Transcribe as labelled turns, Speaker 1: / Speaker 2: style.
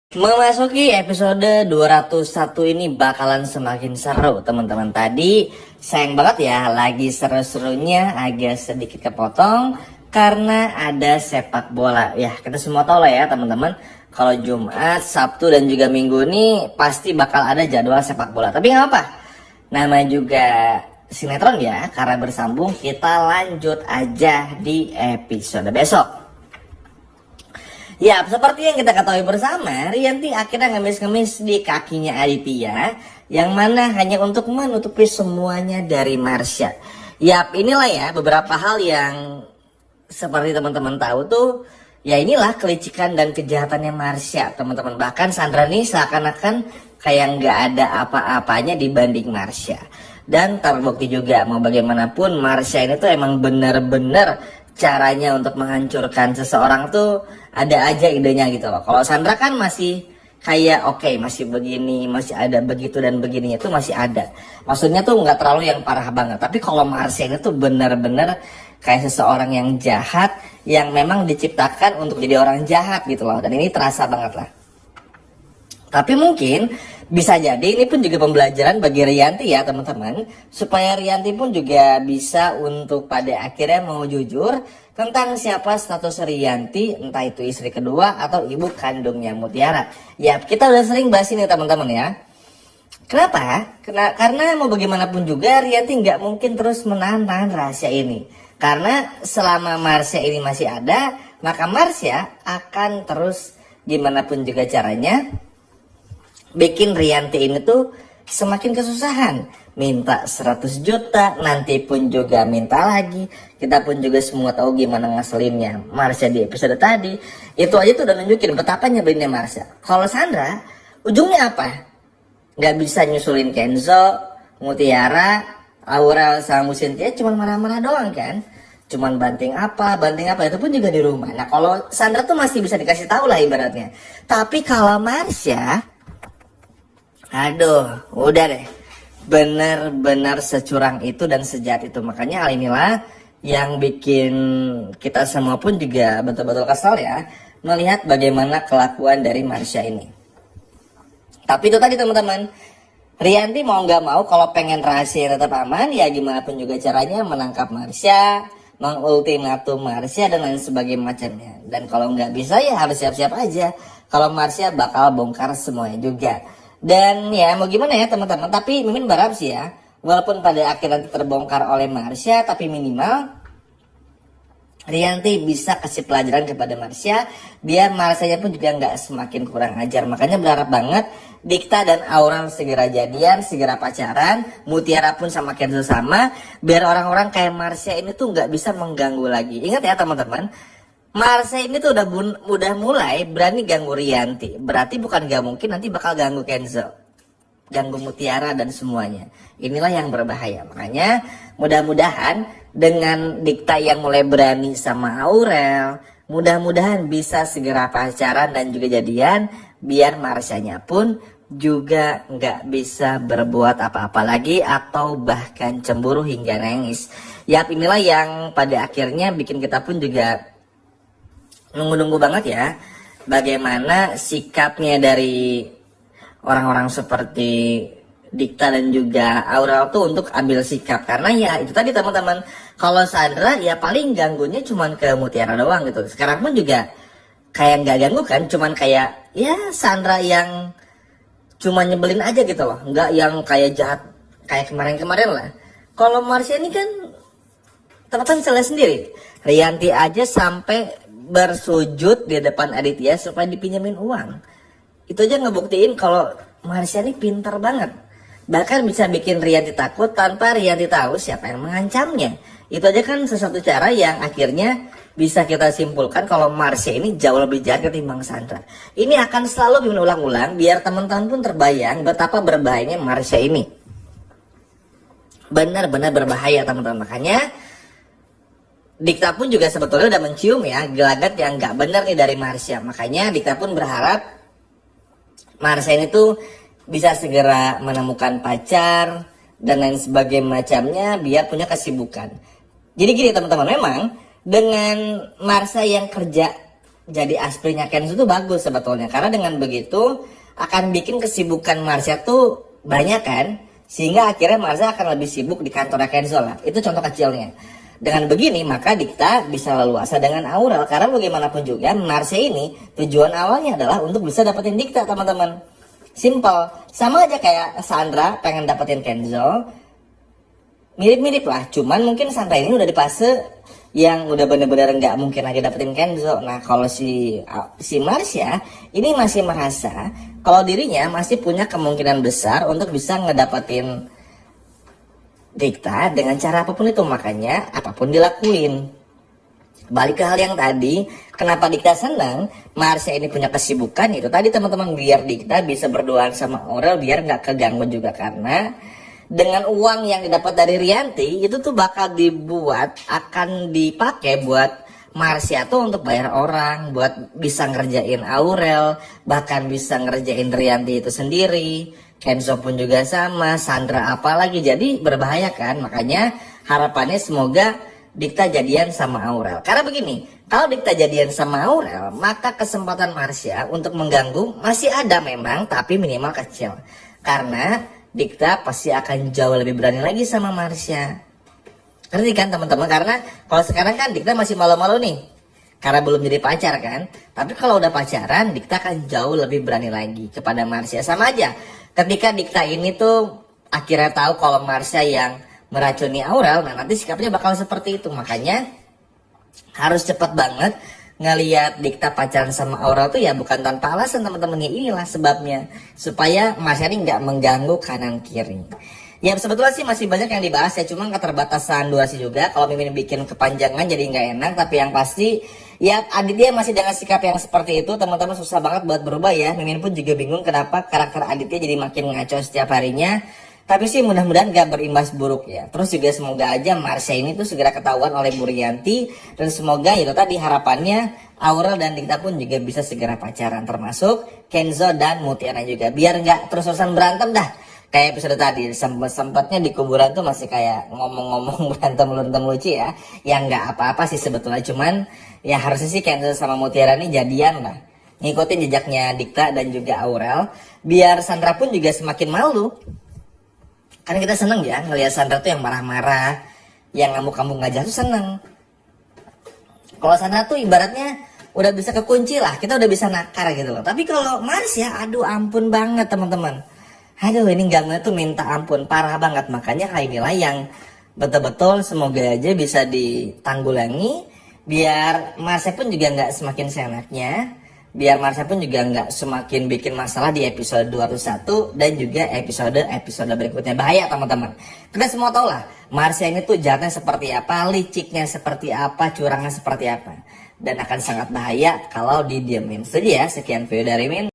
Speaker 1: Memasuki episode 201 ini bakalan semakin seru teman-teman. Tadi sayang banget ya, lagi seru-serunya agak sedikit kepotong karena ada sepak bola. Ya kita semua tahu lah ya teman-teman, kalau Jumat, Sabtu dan juga Minggu ini pasti bakal ada jadwal sepak bola. Tapi nggak apa, namanya juga sinetron ya, karena bersambung kita lanjut aja di episode besok. Ya, seperti yang kita ketahui bersama, Rianti akhirnya ngemis-ngemis di kakinya Aditya, yang mana hanya untuk menutupi semuanya dari Marsha. Yap, inilah ya beberapa hal yang seperti teman-teman tahu tuh, ya inilah kelicikan dan kejahatannya Marsha, teman-teman. Bahkan Sandra nih seakan-akan kayak nggak ada apa-apanya dibanding Marsha. Dan terbukti juga, mau bagaimanapun Marsha ini tuh emang bener-bener caranya untuk menghancurkan seseorang tuh ada aja idenya gitu loh. Kalau Sandra kan masih kayak oke, masih begini, masih ada begitu dan begininya tuh masih ada. Maksudnya tuh nggak terlalu yang parah banget. Tapi kalau Marsha ini tuh bener-bener kayak seseorang yang jahat, yang memang diciptakan untuk jadi orang jahat gitu loh. Dan ini terasa banget lah. Tapi mungkin bisa jadi ini pun juga pembelajaran bagi Rianti ya teman-teman, supaya Rianti pun juga bisa untuk pada akhirnya mau jujur tentang siapa status Rianti, entah itu istri kedua atau ibu kandungnya Mutiara. Ya kita udah sering bahas ini teman-teman ya. Kenapa? Karena mau bagaimanapun juga Rianti nggak mungkin terus menahan rahasia ini. Karena selama Marsha ini masih ada, maka Marsha akan terus gimana pun juga caranya bikin Rianti ini tuh semakin kesusahan. Minta 100 juta, nanti pun juga minta lagi. Kita pun juga semua tahu gimana ngeselinnya Marsha di episode tadi. Itu aja tuh udah nunjukin betapa nyebelinnya Marsha. Kalau Sandra, ujungnya apa? Gak bisa nyusulin Kenzo, Mutiara, Aurel sama Cynthia cuman marah-marah doang kan. Cuman banting apa, itu pun juga di rumah. Nah kalau Sandra tuh masih bisa dikasih tahu lah ibaratnya. Tapi kalau Marsha, aduh, udah deh. Benar-benar securang itu dan sejahat itu. Makanya hal inilah yang bikin kita semua pun juga betul-betul kesal ya, melihat bagaimana kelakuan dari Marsha ini. Tapi itu tadi teman-teman, Rianti mau nggak mau kalau pengen rahasia tetap aman, ya gimana pun juga caranya menangkap Marsha, mengultimatum Marsha dan lain sebagainya macamnya. Dan kalau nggak bisa ya harus siap-siap aja kalau Marsha bakal bongkar semuanya juga. Dan ya mau gimana ya teman-teman, tapi Mimin berharap sih ya, walaupun pada akhirnya nanti terbongkar oleh Marsha, tapi minimal Rianti bisa kasih pelajaran kepada Marsha, biar Marshanya pun juga nggak semakin kurang ajar. Makanya berharap banget Dikta dan Aurel segera jadian, segera pacaran, Mutiara pun sama Kenzo sama, biar orang-orang kayak Marsha ini tuh nggak bisa mengganggu lagi. Ingat ya teman-teman, Marsha ini tuh udah mulai berani ganggu Rianti. Berarti bukan gak mungkin nanti bakal ganggu Kenzo, ganggu Mutiara dan semuanya. Inilah yang berbahaya. Makanya mudah-mudahan dengan Dikta yang mulai berani sama Aurel, mudah-mudahan bisa segera pacaran dan juga jadian, biar Marshanya pun juga nggak bisa berbuat apa-apa lagi atau bahkan cemburu hingga nangis. Yap, inilah yang pada akhirnya bikin kita pun juga nunggu-nunggu banget ya bagaimana sikapnya dari orang-orang seperti Dikta dan juga Aurel tuh untuk ambil sikap. Karena ya itu tadi teman-teman, kalau Sandra ya paling ganggunya cuman ke Mutiara doang gitu. Sekarang pun juga kayak nggak ganggu kan, cuman kayak ya Sandra yang cuma nyebelin aja gitu loh, nggak yang kayak jahat kayak kemarin-kemarin lah. Kalau Marsha ini kan teman-teman selesai sendiri, Rianti aja sampai bersujud di depan Aditya supaya dipinjemin uang. Itu aja ngebuktiin kalau Marsha ini pintar banget. Bahkan bisa bikin Rianti takut tanpa Rianti tahu siapa yang mengancamnya. Itu aja kan sesuatu cara yang akhirnya bisa kita simpulkan kalau Marsha ini jauh lebih jahat ketimbang Sandra. Ini akan selalu diulang-ulang biar teman-teman pun terbayang betapa berbahayanya Marsha ini. Benar-benar berbahaya teman-teman. Makanya Dikta pun juga sebetulnya udah mencium ya gelagat yang nggak benar nih dari Marsha. Makanya Dikta pun berharap Marsha ini tuh bisa segera menemukan pacar dan lain sebagainya macamnya biar punya kesibukan. Jadi gini teman-teman, memang dengan Marsha yang kerja jadi aspirnya Kenzo tuh bagus sebetulnya, karena dengan begitu akan bikin kesibukan Marsha tuh banyak kan, sehingga akhirnya Marsha akan lebih sibuk di kantornya Kenzo lah. Itu contoh kecilnya. Dengan begini maka Dikta bisa leluasa dengan Aurel, karena bagaimanapun juga Marsha ini tujuan awalnya adalah untuk bisa dapetin Dikta teman-teman. Simple, sama aja kayak Sandra pengen dapetin Kenzo, mirip-mirip lah, cuman mungkin Sandra ini udah di fase yang udah bener-bener nggak mungkin lagi dapetin Kenzo. Nah kalau si Marsha ini masih merasa kalau dirinya masih punya kemungkinan besar untuk bisa ngedapetin Dikta dengan cara apapun itu, makanya apapun dilakuin. Balik ke hal yang tadi, kenapa Dikta senang Marsha ini punya kesibukan itu tadi teman-teman, biar Dikta bisa berduaan sama Aurel biar nggak keganggu juga, karena dengan uang yang didapat dari Rianti itu tuh bakal akan dipakai buat Marsha tuh untuk bayar orang, buat bisa ngerjain Aurel, bahkan bisa ngerjain Rianti itu sendiri. Kenzo pun juga sama, Sandra apalagi, jadi berbahaya kan. Makanya harapannya semoga Dikta jadian sama Aurel. Karena begini, kalau Dikta jadian sama Aurel, maka kesempatan Marsha untuk mengganggu masih ada memang, tapi minimal kecil. Karena Dikta pasti akan jauh lebih berani lagi sama Marsha. Ngerti kan teman-teman? Karena kalau sekarang kan Dikta masih malu-malu nih, karena belum jadi pacar kan. Tapi kalau udah pacaran, Dikta akan jauh lebih berani lagi kepada Marsha. Sama aja ketika Dikta ini tuh akhirnya tahu kalau Marsha yang meracuni Aurel, nah nanti sikapnya bakal seperti itu. Makanya harus cepat banget ngelihat Dikta pacaran sama Aurel tuh ya bukan tanpa alasan teman-teman. Ya inilah sebabnya, supaya Marsha ini nggak mengganggu kanan kiri. Ya sebetulnya sih masih banyak yang dibahas ya, cuma keterbatasan durasi juga. Kalau Mimin bikin kepanjangan jadi nggak enak. Tapi yang pasti ya Aditya masih dengan sikap yang seperti itu teman-teman, susah banget buat berubah ya. Mimin pun juga bingung kenapa karakter Aditya jadi makin ngaco setiap harinya. Tapi sih mudah-mudahan gak berimbas buruk ya. Terus juga semoga aja Marsha ini tuh segera ketahuan oleh Bu Rianti. Dan semoga itu tadi harapannya Aurel dan Dikta pun juga bisa segera pacaran. Termasuk Kenzo dan Mutiara juga. Biar gak terus-terusan berantem dah. Kayak episode tadi sempatnya di kuburan tuh masih kayak ngomong-ngomong berantem lucu ya. Yang gak apa-apa sih sebetulnya. Cuman ya harusnya sih Kenzo sama Mutiara ini jadian lah. Ngikutin jejaknya Dikta dan juga Aurel. Biar Sandra pun juga semakin malu. Kan kita seneng ya ngelihat Sandra tuh yang marah-marah, yang ngamuk-ngamuk ngajak tuh seneng. Kalau Sandra tuh ibaratnya udah bisa kekunci lah, kita udah bisa nakar gitu loh. Tapi kalau Marsha, aduh ampun banget teman-teman. Aduh ini gangguannya tuh minta ampun, parah banget. Makanya hal inilah yang betul-betul semoga aja bisa ditanggulangi, biar Marsha pun juga nggak semakin seenaknya. Biar Marsha pun juga nggak semakin bikin masalah di episode 201 dan juga episode berikutnya. Bahaya teman-teman. Kita semua tahu lah Marsha ini tuh jahatnya seperti apa, liciknya seperti apa, curangnya seperti apa. Dan akan sangat bahaya kalau didiemin. Setuju ya? Sekian video dari Min.